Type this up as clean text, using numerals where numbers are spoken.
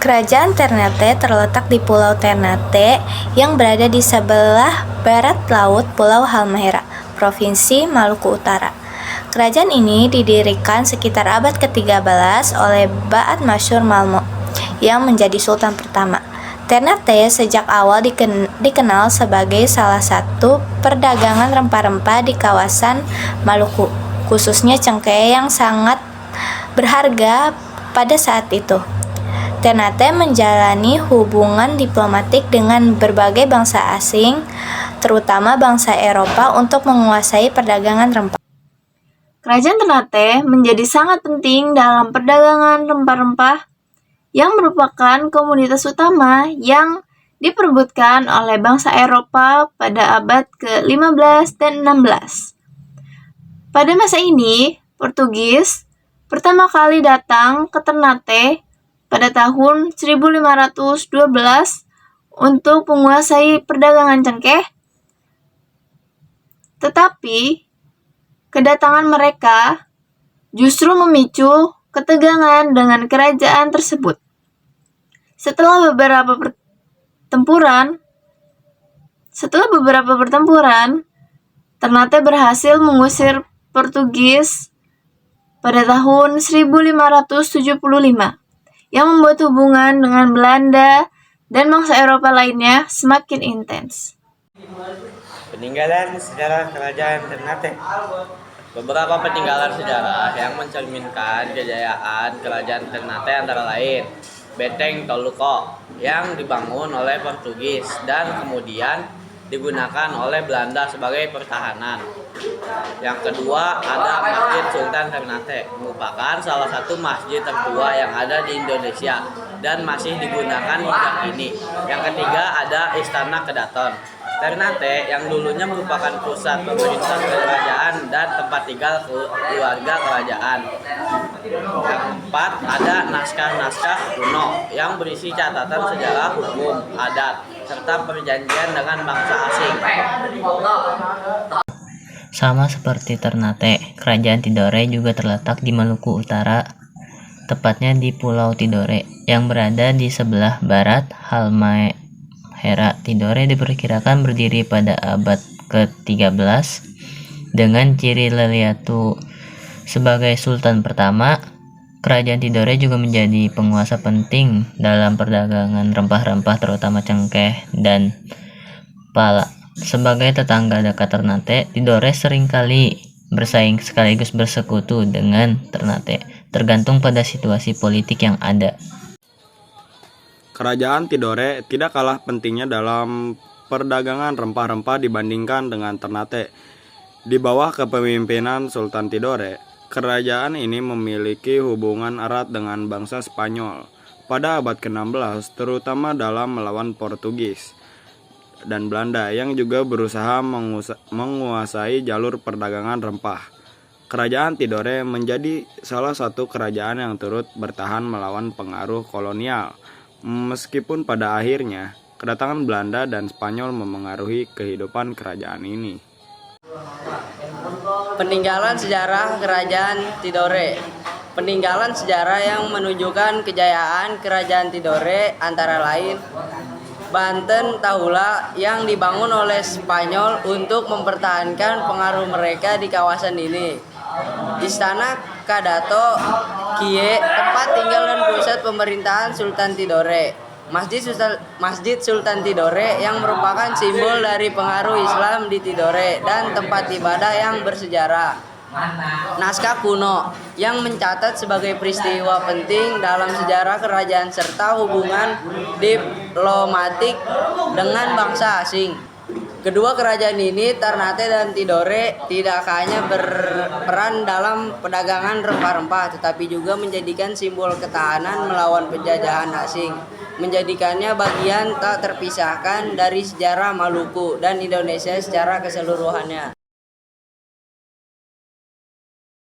Kerajaan Ternate terletak di Pulau Ternate yang berada di sebelah barat laut Pulau Halmahera, Provinsi Maluku Utara. Kerajaan ini didirikan sekitar abad ke-13 oleh Ba'at Masyur Malmo yang menjadi sultan pertama. Ternate sejak awal dikenal sebagai salah satu perdagangan rempah-rempah di kawasan Maluku, khususnya cengkeh yang sangat berharga pada saat itu. Ternate menjalani hubungan diplomatik dengan berbagai bangsa asing, terutama bangsa Eropa, untuk menguasai perdagangan rempah. Kerajaan Ternate menjadi sangat penting dalam perdagangan rempah-rempah yang merupakan komoditas utama yang diperebutkan oleh bangsa Eropa pada abad ke-15 dan 16. Pada masa ini, Portugis pertama kali datang ke Ternate pada tahun 1512 untuk menguasai perdagangan cengkeh, tetapi kedatangan mereka justru memicu ketegangan dengan kerajaan tersebut. Setelah beberapa pertempuran, Ternate berhasil mengusir Portugis pada tahun 1575. yang membuat hubungan dengan Belanda dan bangsa Eropa lainnya semakin intens. Peninggalan sejarah Kerajaan Ternate. Beberapa peninggalan sejarah yang mencerminkan kejayaan Kerajaan Ternate antara lain Benteng Toluco yang dibangun oleh Portugis dan kemudian digunakan oleh Belanda sebagai pertahanan. Yang kedua ada Masjid Sultan Ternate, merupakan salah satu masjid tertua yang ada di Indonesia dan masih digunakan hingga kini. Yang ketiga ada Istana Kedaton Ternate yang dulunya merupakan pusat pemerintahan kerajaan dan tempat tinggal keluarga kerajaan. Yang keempat ada naskah-naskah kuno yang berisi catatan sejarah, hukum, adat, serta perjanjian dengan bangsa asing. Sama seperti Ternate, Kerajaan Tidore juga terletak di Maluku Utara, tepatnya di Pulau Tidore, yang berada di sebelah barat Halmahera. Tidore diperkirakan berdiri pada abad ke-13 dengan ciri Leliatu sebagai sultan pertama. Kerajaan Tidore juga menjadi penguasa penting dalam perdagangan rempah-rempah terutama cengkeh dan pala. Sebagai tetangga dekat Ternate, Tidore seringkali bersaing sekaligus bersekutu dengan Ternate, tergantung pada situasi politik yang ada. Kerajaan Tidore tidak kalah pentingnya dalam perdagangan rempah-rempah dibandingkan dengan Ternate. Di bawah kepemimpinan Sultan Tidore, kerajaan ini memiliki hubungan erat dengan bangsa Spanyol pada abad ke-16, terutama dalam melawan Portugis dan Belanda yang juga berusaha menguasai jalur perdagangan rempah. Kerajaan Tidore menjadi salah satu kerajaan yang turut bertahan melawan pengaruh kolonial, meskipun pada akhirnya kedatangan Belanda dan Spanyol memengaruhi kehidupan kerajaan ini. Peninggalan sejarah Kerajaan Tidore. Peninggalan sejarah yang menunjukkan kejayaan Kerajaan Tidore antara lain Banten Tahula yang dibangun oleh Spanyol untuk mempertahankan pengaruh mereka di kawasan ini. Istana Kadato Kie, tempat tinggal dan pusat pemerintahan Sultan Tidore. Masjid Sultan Tidore yang merupakan simbol dari pengaruh Islam di Tidore dan tempat ibadah yang bersejarah. Naskah kuno yang mencatat sebagai peristiwa penting dalam sejarah kerajaan serta hubungan diplomatik dengan bangsa asing. Kedua kerajaan ini, Ternate dan Tidore, tidak hanya berperan dalam perdagangan rempah-rempah, tetapi juga menjadikan simbol ketahanan melawan penjajahan asing, menjadikannya bagian tak terpisahkan dari sejarah Maluku dan Indonesia secara keseluruhannya.